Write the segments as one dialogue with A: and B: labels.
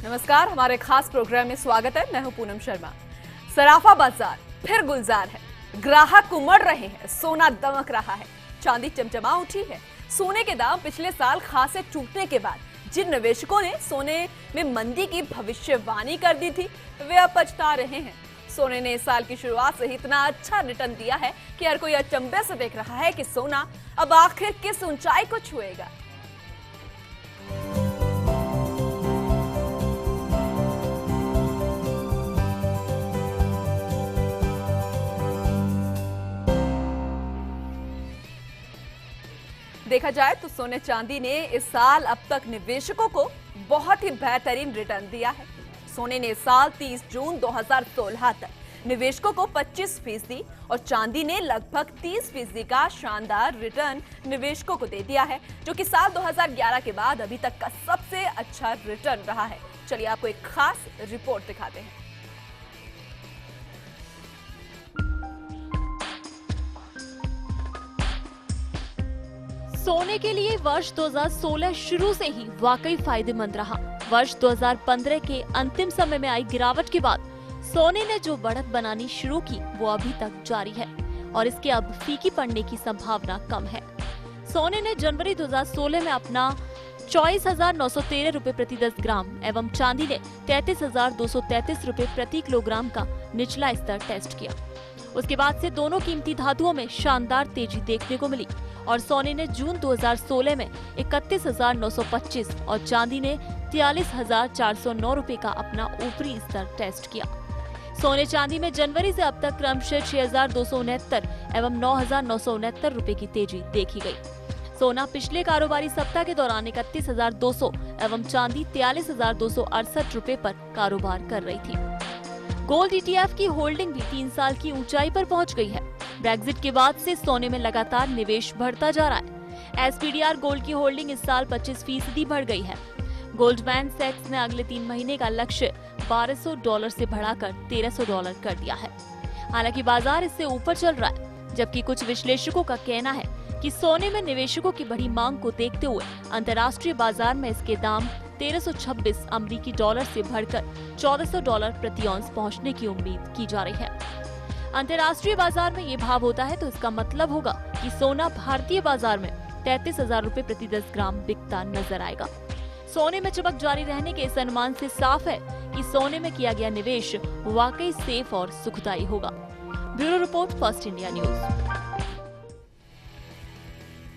A: नमस्कार, हमारे खास प्रोग्राम में स्वागत है। मैं हूं पूनम शर्मा। सराफा बाजार फिर गुलजार है, ग्राहक उमड़ रहे हैं, सोना दमक रहा है, चांदी चमचमा उठी है। सोने के दाम पिछले साल खासे टूटने के बाद जिन निवेशकों ने सोने में मंदी की भविष्यवाणी कर दी थी, वे अब पछता रहे हैं। सोने ने इस साल की शुरुआत से ही इतना अच्छा रिटर्न दिया है कि हर कोई अचंभे से देख रहा है कि सोना अब आखिर किस ऊंचाई को छुएगा। देखा जाए तो सोने चांदी ने इस साल अब तक निवेशकों को बहुत ही बेहतरीन रिटर्न दिया है। सोने ने इस साल 30 जून 2016 तक निवेशकों को 25% और चांदी ने लगभग 30% का शानदार रिटर्न निवेशकों को दे दिया है, जो कि साल 2011 के बाद अभी तक का सबसे अच्छा रिटर्न रहा है। चलिए आपको एक खास रिपोर्ट दिखाते हैं।
B: सोने के लिए वर्ष 2016 शुरू से ही वाकई फायदेमंद रहा। वर्ष 2015 के अंतिम समय में आई गिरावट के बाद सोने ने जो बढ़त बनानी शुरू की वो अभी तक जारी है और इसके अब फीकी पड़ने की संभावना कम है। सोने ने जनवरी 2016 में अपना 24,913 रुपए प्रति 10 ग्राम एवं चांदी ने 33,233 रुपए प्रति किलोग्राम का निचला स्तर टेस्ट किया। उसके बाद से दोनों कीमती धातुओं में शानदार तेजी देखने को मिली और सोने ने जून 2016 में 31,925 और चांदी ने 43,409 रुपए का अपना ऊपरी स्तर टेस्ट किया। सोने चांदी में जनवरी से अब तक क्रमशः 6,269 एवं 9,969 रुपए की तेजी देखी गई। सोना पिछले कारोबारी सप्ताह के दौरान 31,200 एवं चांदी 43,268 रुपए पर कारोबार कर रही थी। गोल्ड ETF की होल्डिंग भी 3 साल की ऊंचाई पर पहुंच गई है। ब्रेक्जिट के बाद से सोने में लगातार निवेश बढ़ता जा रहा है। SPDR गोल्ड की होल्डिंग इस साल 25% बढ़ गई है। गोल्डमैन सैक्स ने अगले 3 महीने का लक्ष्य $1,200 से बढ़ाकर $1,300 कर दिया है। हालांकि बाजार इससे ऊपर चल रहा है, जबकि कुछ विश्लेषकों का कहना है कि सोने में निवेशकों की बढ़ी मांग को देखते हुए अंतर्राष्ट्रीय बाजार में इसके दाम 1,326 अमेरिकी डॉलर से बढ़कर $1,400 प्रति औंस पहुंचने की उम्मीद की जा रही है। अंतर्राष्ट्रीय बाजार में ये भाव होता है तो इसका मतलब होगा कि सोना भारतीय बाजार में 33,000 रुपए प्रति 10 ग्राम बिकता नजर आएगा। सोने में चमक जारी रहने के इस अनुमान से साफ है कि सोने में किया गया निवेश वाकई सेफ और सुखदायी होगा। Bureau report, first India news.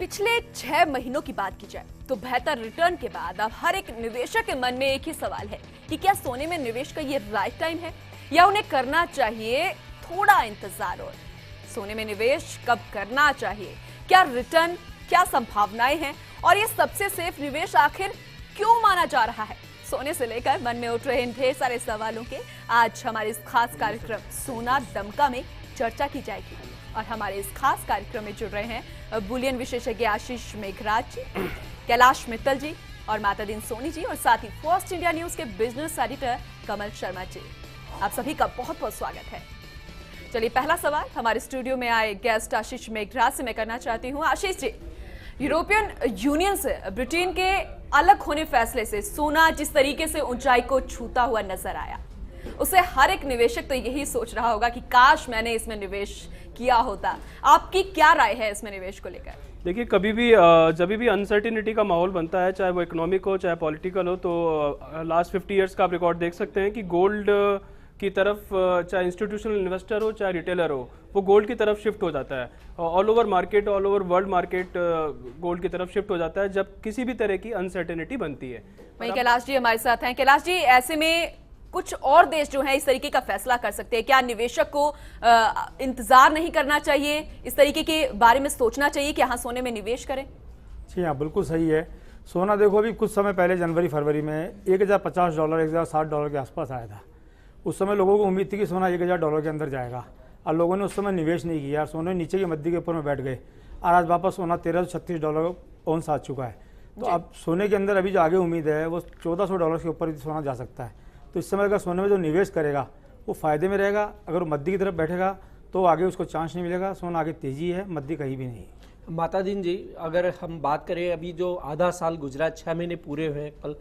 A: पिछले 6 महीनों की बात की जाए तो बेहतर रिटर्न के बाद अब हर एक निवेशक के मन में एक ही सवाल है कि क्या सोने में निवेश का ये राइट टाइम है या उन्हें करना चाहिए थोड़ा इंतजार और। सोने में निवेश कब करना चाहिए, क्या रिटर्न, क्या संभावनाएं हैं और ये सबसे सेफ निवेश आखिर क्यों माना जा रहा है? सोने से लेकर मन में उठ रहे इन ढेर सारे सवालों के आज हमारे इस खास कार्यक्रम सोना दमका में चर्चा की जाएगी। और हमारे इस खास कार्यक्रम में जुड़ रहे हैं बुलियन विशेषज्ञ आशीष मेघराज जी, कैलाश मित्तल जी और मातादीन सोनी जी और साथ ही फर्स्ट इंडिया न्यूज के बिजनेस एडिटर कमल शर्मा जी। आप सभी का बहुत बहुत स्वागत है। चलिए, पहला सवाल हमारे स्टूडियो में आए गेस्ट आशीष मेघराज से मैं करना चाहती हूँ। आशीष जी, यूरोपियन यूनियन से ब्रिटेन के अलग होने फैसले से सोना जिस तरीके से ऊंचाई को छूता हुआ नजर आया, उसे हर एक निवेशक तो यही सोच रहा होगा कि काश मैंने इसमें निवेश किया होता। आपकी क्या राय है इसमें निवेश को लेकर?
C: देखिए, कभी भी जब भी अनसर्टिनिटी का माहौल बनता है, चाहे वो इकोनॉमिक हो चाहे पॉलिटिकल हो, तो लास्ट 50 ईयर्स का आप रिकॉर्ड देख सकते हैं कि गोल्ड की तरफ चाहे इंस्टीट्यूशनल इन्वेस्टर हो चाहे रिटेलर हो, वो गोल्ड की तरफ शिफ्ट हो जाता है। All over market, all over world market gold की तरफ शिफ्ट हो जाता है जब किसी भी तरह की अनसर्टेनिटी बनती है।
A: वहीं कैलाश जी हमारे साथ हैं। कैलाश जी, ऐसे में कुछ और देश जो है इस तरीके का फैसला कर सकते हैं, क्या निवेशक को इंतजार नहीं करना चाहिए, इस तरीके के बारे में सोचना चाहिए कि हाँ सोने में निवेश करें?
D: जी हाँ, बिल्कुल सही है। सोना देखो, अभी कुछ समय पहले जनवरी फरवरी में $1,050 $1,060 के आसपास आया था। उस समय लोगों को उम्मीद थी कि सोना $1,000 के अंदर जाएगा और लोगों ने उस समय निवेश नहीं किया और सोने नीचे की मद्दी के ऊपर में बैठ गए और आज वापस सोना $1,336 औंस आ चुका है। तो अब सोने के अंदर अभी जो आगे उम्मीद है वो $1,400 के ऊपर सोना जा सकता है। तो इस समय अगर सोने में जो निवेश करेगा वो फायदे में रहेगा। अगर वो मद्दी की तरफ बैठेगा तो आगे उसको चांस नहीं मिलेगा। सोना आगे तेजी है, मद्दी कहीं भी नहीं।
E: मातादीन जी, अगर हम बात करें, अभी जो आधा साल गुजरा, 6 महीने पूरे हुए कल,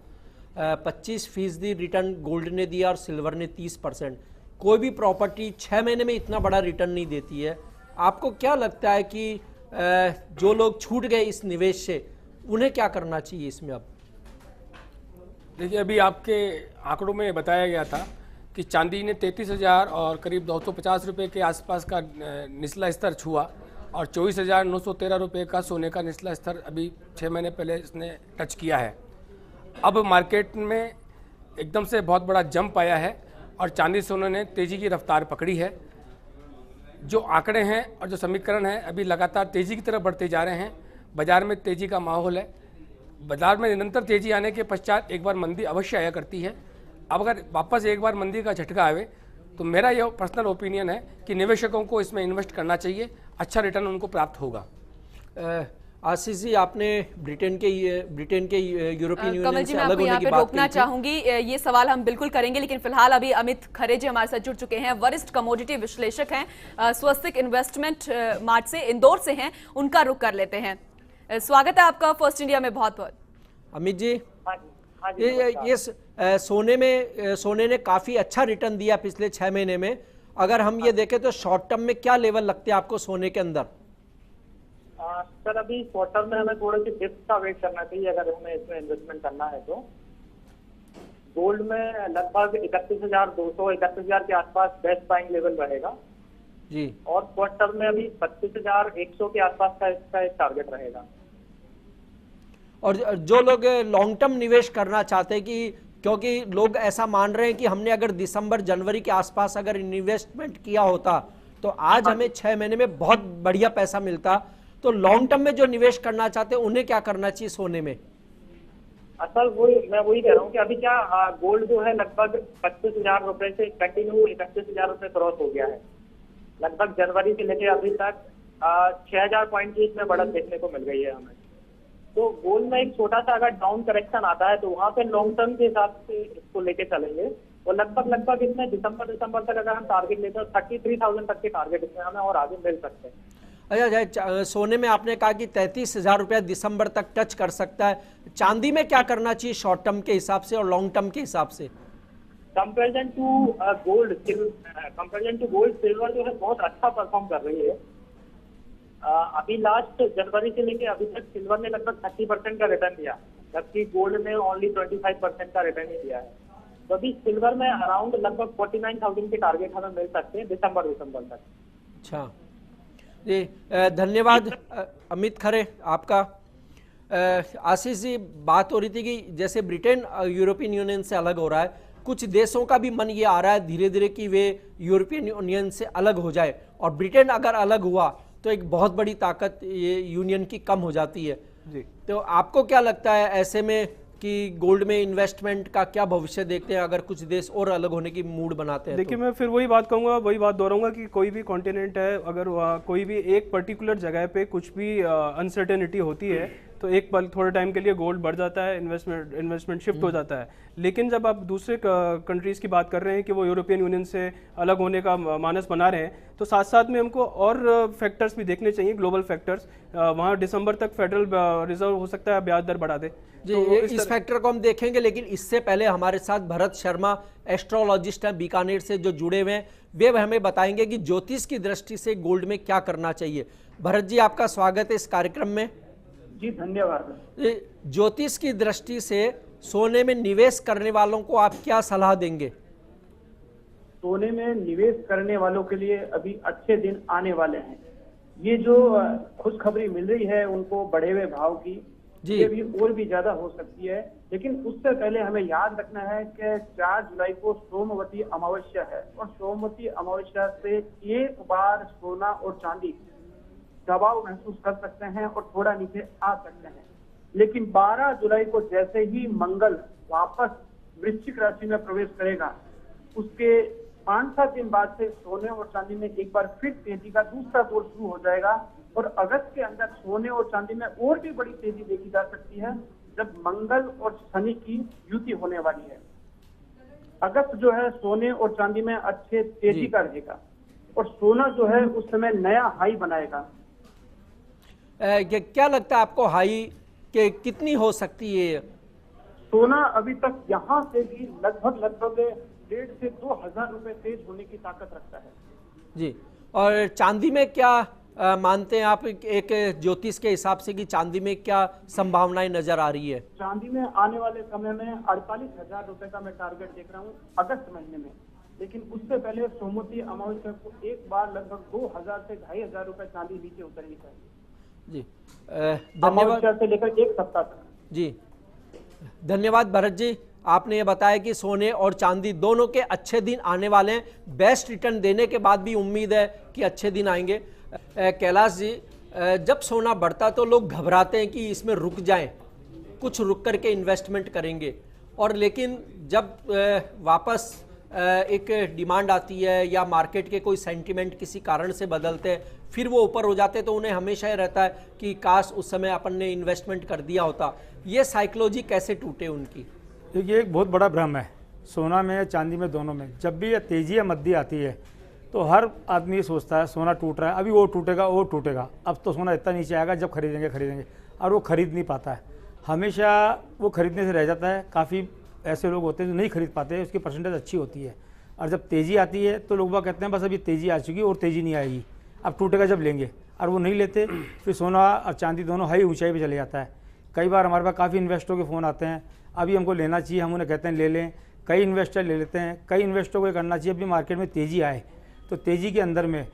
E: 25% रिटर्न गोल्ड ने दिया और सिल्वर ने 30%। कोई भी प्रॉपर्टी 6 महीने में इतना बड़ा रिटर्न नहीं देती है। आपको क्या लगता है कि जो लोग छूट गए इस निवेश से उन्हें क्या करना चाहिए इसमें? अब
F: देखिए, अभी आपके आंकड़ों में बताया गया था कि चांदी ने 33,000 और करीब 250 रुपये के आसपास का निचला स्तर छुआ और 24,913 रुपये का सोने का निचला स्तर अभी 6 महीने पहले इसने टच किया है। अब मार्केट में एकदम से बहुत बड़ा जंप आया है और चांदी सोने ने तेज़ी की रफ्तार पकड़ी है। जो आंकड़े हैं और जो समीकरण हैं अभी लगातार तेज़ी की तरफ बढ़ते जा रहे हैं। बाज़ार में तेज़ी का माहौल है। बाजार में निरंतर तेज़ी आने के पश्चात एक बार मंदी अवश्य आया करती है। अब अगर वापस एक बार मंदी का झटका आवे तो मेरा यह पर्सनल ओपिनियन है कि निवेशकों को इसमें इन्वेस्ट करना चाहिए, अच्छा रिटर्न उनको प्राप्त होगा।
E: आशीष जी, आपने ब्रिटेन के यूरोपियन
A: कमल
E: यूनियन
A: जी,
E: से
A: मैं
E: अलग
A: आपको
E: होने
A: यहाँ
E: की
A: पे
E: बात
A: रोकना
E: कही थी।
A: चाहूंगी। ये सवाल हम बिल्कुल करेंगे, लेकिन फिलहाल अभी अमित खरे जी हमारे साथ जुड़ चुके हैं। वरिष्ठ कमोडिटी विश्लेषक हैं, स्वस्तिक इन्वेस्टमेंट मार्ट से, इंदौर से हैं। उनका रुख कर लेते हैं। स्वागत है आपका फर्स्ट इंडिया में बहुत बहुत।
E: अमित जी, ये सोने ने काफी अच्छा रिटर्न दिया पिछले 6 महीने में। अगर हम ये देखें तो शॉर्ट टर्म में क्या लेवल लगते हैं आपको सोने के अंदर?
G: सर, अभी शॉर्ट टर्म में हमें थोड़ी सी डिप्स का वेट करना चाहिए अगर हमें इसमें इन्वेस्टमेंट करना है तो। गोल्ड में लगभग 31,200 31,000 के आसपास बेस्ट बाइंग लेवल रहेगा
E: जी,
G: और शॉर्ट टर्म में अभी 32,100 के आसपास का इसका एक टारगेट रहेगा।
E: और जो लोग लॉन्ग टर्म निवेश करना चाहते हैं, कि क्योंकि लोग ऐसा मान रहे हैं कि हमने अगर दिसंबर जनवरी के आसपास अगर इन्वेस्टमेंट किया होता तो आज हमें 6 महीने में बहुत बढ़िया पैसा मिलता, तो लॉन्ग टर्म में जो निवेश करना चाहते हैं उन्हें क्या करना चाहिए सोने में?
G: असल मैं वही कह रहा हूँ कि अभी क्या गोल्ड जो है लगभग 25,000 रुपए से कंटिन्यू 31,000 रुपए क्रॉस हो गया है। लगभग जनवरी से लेकर अभी तक 6,000 पॉइंट की इसमें बढ़त देखने को मिल गई है हमें। तो गोल्ड में एक छोटा सा अगर डाउन करेक्शन आता है तो वहां पे लॉन्ग टर्म के हिसाब से इसको लेके चलेंगे, और लगभग इसमें दिसंबर तक अगर हम टारगेट लेते हैं 33,000 तक के टारगेट इसमें हमें और आगे मिल सकते हैं।
E: अच्छा, सोने में आपने कहा कि 33,000 रुपया दिसंबर तक टच कर सकता है। चांदी में क्या करना चाहिए शॉर्ट टर्म के हिसाब से और लॉन्ग टर्म के हिसाब से?
G: कंपेरिजन टू गोल्ड सिल्वर जो है बहुत अच्छा परफॉर्म कर रही है। अभी लास्ट जनवरी से लेके अभी तक सिल्वर ने लगभग 30% का रिटर्न दिया, जबकि गोल्ड ने ओनली 25% का रिटर्न ही दिया है। तो अभी सिल्वर में अराउंड लगभग 49,000 के टारगेट हमें मिल सकते हैं दिसंबर तक।
E: अच्छा जी, धन्यवाद अमित खरे आपका। आशीष जी, बात हो रही थी कि जैसे ब्रिटेन यूरोपियन यूनियन से अलग हो रहा है, कुछ देशों का भी मन ये आ रहा है धीरे धीरे कि वे यूरोपियन यूनियन से अलग हो जाए, और ब्रिटेन अगर अलग हुआ तो एक बहुत बड़ी ताकत ये यूनियन की कम हो जाती है
C: जी।
E: तो आपको क्या लगता है ऐसे में कि गोल्ड में इन्वेस्टमेंट का क्या भविष्य देखते हैं अगर कुछ देश और अलग होने की मूड बनाते हैं?
C: देखिए,
E: तो?
C: मैं फिर वही बात कहूँगा, वही बात दोहराऊंगा कि कोई भी कॉन्टिनेंट है, अगर वहाँ कोई भी एक पर्टिकुलर जगह पे कुछ भी अनसर्टेनिटी होती है तो एक पल थोड़े टाइम के लिए गोल्ड बढ़ जाता है, इन्वेस्टमेंट शिफ्ट हो जाता है। लेकिन जब आप दूसरे कंट्रीज़ की बात कर रहे हैं कि वो यूरोपियन यूनियन से अलग होने का मानस बना रहे हैं, तो साथ साथ में हमको और फैक्टर्स भी देखने चाहिए, ग्लोबल फैक्टर्स। वहाँ दिसंबर तक फेडरल रिजर्व हो सकता है ब्याज दर बढ़ा दे।
E: जी,
C: तो
E: इस फैक्टर को हम देखेंगे, लेकिन इससे पहले हमारे साथ भरत शर्मा एस्ट्रोलॉजिस्ट हैं बीकानेर से जो जुड़े हुए हैं, वे हमें बताएंगे कि ज्योतिष की दृष्टि से गोल्ड में क्या करना चाहिए। भरत जी, आपका स्वागत है इस कार्यक्रम में।
G: जी धन्यवाद।
E: ज्योतिष की दृष्टि से सोने में निवेश करने वालों को आप क्या सलाह देंगे?
G: सोने में निवेश करने वालों के लिए अभी अच्छे दिन आने वाले हैं। ये जो खुशखबरी मिल रही है उनको बढ़े हुए भाव की, ये भी और भी ज्यादा हो सकती है। लेकिन उससे पहले हमें याद रखना है कि 4 जुलाई को सोमवती अमावस्या है, और सोमवती अमावस्या से एक बार सोना और चांदी दबाव महसूस कर सकते हैं और थोड़ा नीचे आ सकते हैं। लेकिन 12 जुलाई को जैसे ही मंगल वापस वृश्चिक राशि में प्रवेश करेगा, उसके 5-7 दिन बाद से सोने और चांदी में एक बार फिर तेजी का दूसरा दौर शुरू हो जाएगा, और अगस्त के अंदर सोने और चांदी में और भी बड़ी तेजी देखी जा सकती है जब मंगल और शनि की युति होने वाली है। अगस्त जो है सोने और चांदी में अच्छे तेजी का रहेगा, और सोना जो है उस समय नया हाई बनाएगा।
E: क्या लगता है आपको हाई के कितनी हो सकती है?
G: सोना अभी तक यहाँ से भी लगभग 1,500 से 2,000 रुपए तेज होने की ताकत रखता है।
E: जी, और चांदी में क्या मानते हैं आप, एक ज्योतिष के हिसाब से, कि चांदी में क्या संभावनाएं नजर आ रही है?
G: चांदी में आने वाले समय में 48,000 रुपए का मैं टारगेट देख रहा हूँ अगस्त महीने में, लेकिन उससे पहले सोमवती अमावस्या को एक बार लगभग 2,000 से 2,500 रुपए चांदी नीचे उतरनी चाहिए।
E: जी, धन्यवाद।
G: अमावस्या से लेकर एक सप्ताह तक।
E: जी, धन्यवाद भरत जी। आपने ये बताया कि सोने और चांदी दोनों के अच्छे दिन आने वाले हैं। बेस्ट रिटर्न देने के बाद भी उम्मीद है कि अच्छे दिन आएंगे। कैलाश जी, जब सोना बढ़ता तो लोग घबराते हैं कि इसमें रुक जाएं, कुछ रुक करके इन्वेस्टमेंट करेंगे, और लेकिन जब वापस एक डिमांड आती है या मार्केट के कोई सेंटीमेंट किसी कारण से बदलते हैं, फिर वो ऊपर हो जाते हैं, तो उन्हें हमेशा ये रहता है कि काश उस समय अपन ने इन्वेस्टमेंट कर दिया होता। ये साइकोलॉजी कैसे टूटे उनकी?
D: देखिए, एक बहुत बड़ा भ्रम है सोना में या चांदी में, दोनों में। जब भी ये तेजी या मंदी आती है तो हर आदमी सोचता है सोना टूट रहा है, अभी वो टूटेगा, वो टूटेगा, अब तो सोना इतना नीचे आएगा जब खरीदेंगे, और वो खरीद नहीं पाता है। हमेशा वो खरीदने से रह जाता है। काफ़ी ऐसे लोग होते हैं जो नहीं खरीद पाते, उसकी परसेंटेज अच्छी होती है, और जब तेज़ी आती है तो लोग कहते हैं बस अभी तेज़ी आ चुकी और तेज़ी नहीं आएगी, अब टूटेगा जब लेंगे, और वो नहीं लेते। फिर सोना और चांदी दोनों हाई ऊंचाई पे चले जाता है। कई बार हमारे पास काफ़ी इन्वेस्टरों के फ़ोन आते हैं, अभी हमको लेना चाहिए, हम उन्हें कहते हैं ले लें। कई इन्वेस्टर ले लेते हैं, कई इन्वेस्टरों को ये करना चाहिए अभी मार्केट में तेज़ी आए, तो तेज़ी के अंदर में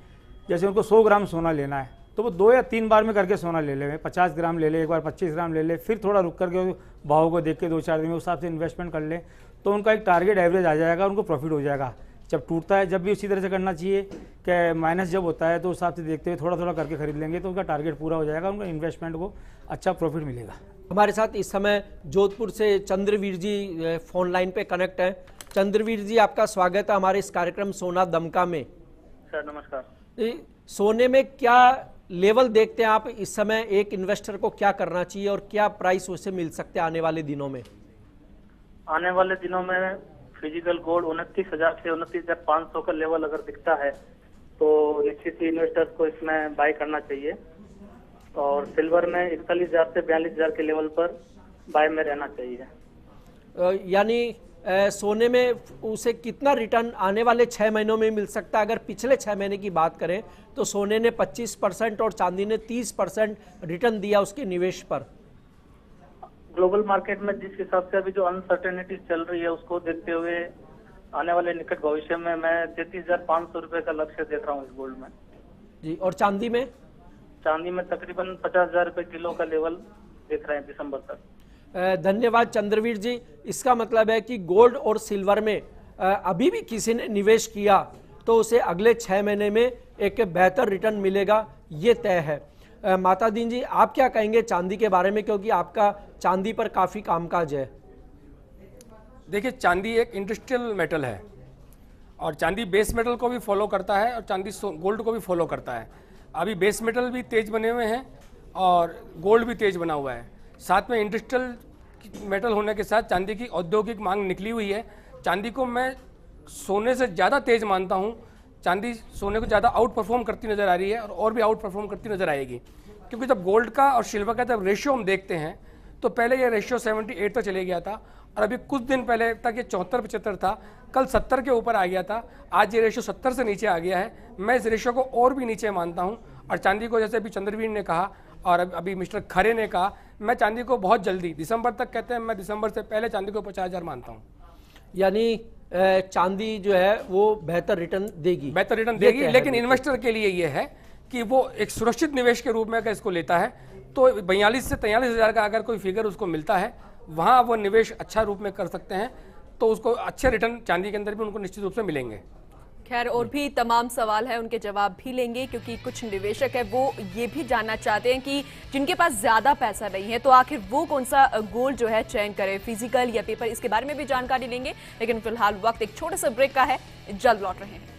D: जैसे उनको 100 ग्राम सोना लेना है तो वो 2 या 3 बार में करके सोना ले ले, 50 ग्राम ले ले, एक बार 25 ग्राम ले ले, फिर थोड़ा रुक करके भाव को देख के 2-4 दिन में उस हिसाब से इन्वेस्टमेंट कर ले, तो उनका एक टारगेट एवरेज आ जाएगा, उनको प्रॉफिट हो जाएगा। जब टूटता है जब भी उसी तरह से करना चाहिए कि माइनस जब होता है तो उस हिसाब से देखते हुए थोड़ा थोड़ा करके खरीद लेंगे, तो उनका टारगेट पूरा हो जाएगा, उनका इन्वेस्टमेंट को अच्छा प्रॉफिट मिलेगा।
E: हमारे साथ इस समय जोधपुर से चंद्रवीर जी फोन लाइन पे कनेक्ट हैं। चंद्रवीर जी, आपका स्वागत है हमारे इस कार्यक्रम सोना दमका में।
H: सर नमस्कार।
E: सोने में क्या लेवल देखते हैं आप इस समय, एक इन्वेस्टर को क्या करना चाहिए और क्या प्राइस उसे मिल सकते हैं आने वाले दिनों में?
H: आने वाले दिनों में फिजिकल गोल्ड 29,000 से 29,500 का लेवल अगर दिखता है तो निश्चित ही इन्वेस्टर्स को इसमें बाय करना चाहिए, और सिल्वर में 41,000 से 42,000 के लेवल पर बाय में रहना चाहिए।
E: यानी सोने में उसे कितना रिटर्न आने वाले 6 महीनों में मिल सकता है? अगर पिछले 6 महीने की बात करें तो सोने ने 25% और चांदी ने 30% रिटर्न दिया उसके निवेश पर।
H: ग्लोबल मार्केट में जिस हिसाब से अभी जो अनसर्टेनिटी चल रही है उसको देखते हुए आने वाले निकट भविष्य में मैं 33,500 रुपए का लक्ष्य देख रहा हूँ इस गोल्ड में।
E: जी, और चांदी में?
H: चांदी में तकरीबन 50,000 रुपए किलो का लेवल देख रहे हैं दिसंबर तक।
E: धन्यवाद चंद्रवीर जी। इसका मतलब है कि गोल्ड और सिल्वर में अभी भी किसी ने निवेश किया तो उसे अगले 6 महीने में एक बेहतर रिटर्न मिलेगा, ये तय है। माता दीन जी, आप क्या कहेंगे चांदी के बारे में, क्योंकि आपका चांदी पर काफ़ी कामकाज है?
F: देखिए, चांदी एक इंडस्ट्रियल मेटल है और चांदी बेस मेटल को भी फॉलो करता है और चांदी गोल्ड को भी फॉलो करता है। अभी बेस मेटल भी तेज बने हुए हैं और गोल्ड भी तेज बना हुआ है। साथ में इंडस्ट्रियल मेटल होने के साथ चांदी की औद्योगिक मांग निकली हुई है। चांदी को मैं सोने से ज़्यादा तेज मानता हूँ। चांदी सोने को ज़्यादा आउट परफॉर्म करती नज़र आ रही है और भी आउट परफॉर्म करती नज़र आएगी, क्योंकि जब गोल्ड का और सिल्वर का जब रेशियो हम देखते हैं तो पहले ये रेशियो 78 तक चले गया था और अभी कुछ दिन पहले तक ये 74-75 था, कल 70 के ऊपर आ गया था, आज ये रेशियो 70 से नीचे आ गया है। मैं इस रेशियो को और भी नीचे मानता हूँ और चांदी को, जैसे अभी चंद्रवीर ने कहा और अभी मिस्टर खरे ने कहा, मैं चांदी को बहुत जल्दी दिसंबर तक कहते हैं, मैं दिसंबर से पहले चांदी को 50,000 मानता हूँ।
E: यानी चांदी जो है वो बेहतर रिटर्न देगी,
F: लेकिन इन्वेस्टर के लिए ये है कि वो एक सुरक्षित निवेश के रूप में अगर इसको लेता है तो 42 से 43,000 का अगर कोई फिगर उसको मिलता है, वहाँ वो निवेश अच्छा रूप में कर सकते हैं, तो उसको अच्छे रिटर्न चांदी के अंदर भी उनको निश्चित रूप से मिलेंगे।
A: खैर, और भी तमाम सवाल है, उनके जवाब भी लेंगे, क्योंकि कुछ निवेशक है वो ये भी जानना चाहते हैं कि जिनके पास ज्यादा पैसा नहीं है तो आखिर वो कौन सा गोल्ड जो है चयन करे, फिजिकल या पेपर, इसके बारे में भी जानकारी लेंगे। लेकिन फिलहाल वक्त एक छोटे से ब्रेक का है, जल्द लौट रहे हैं।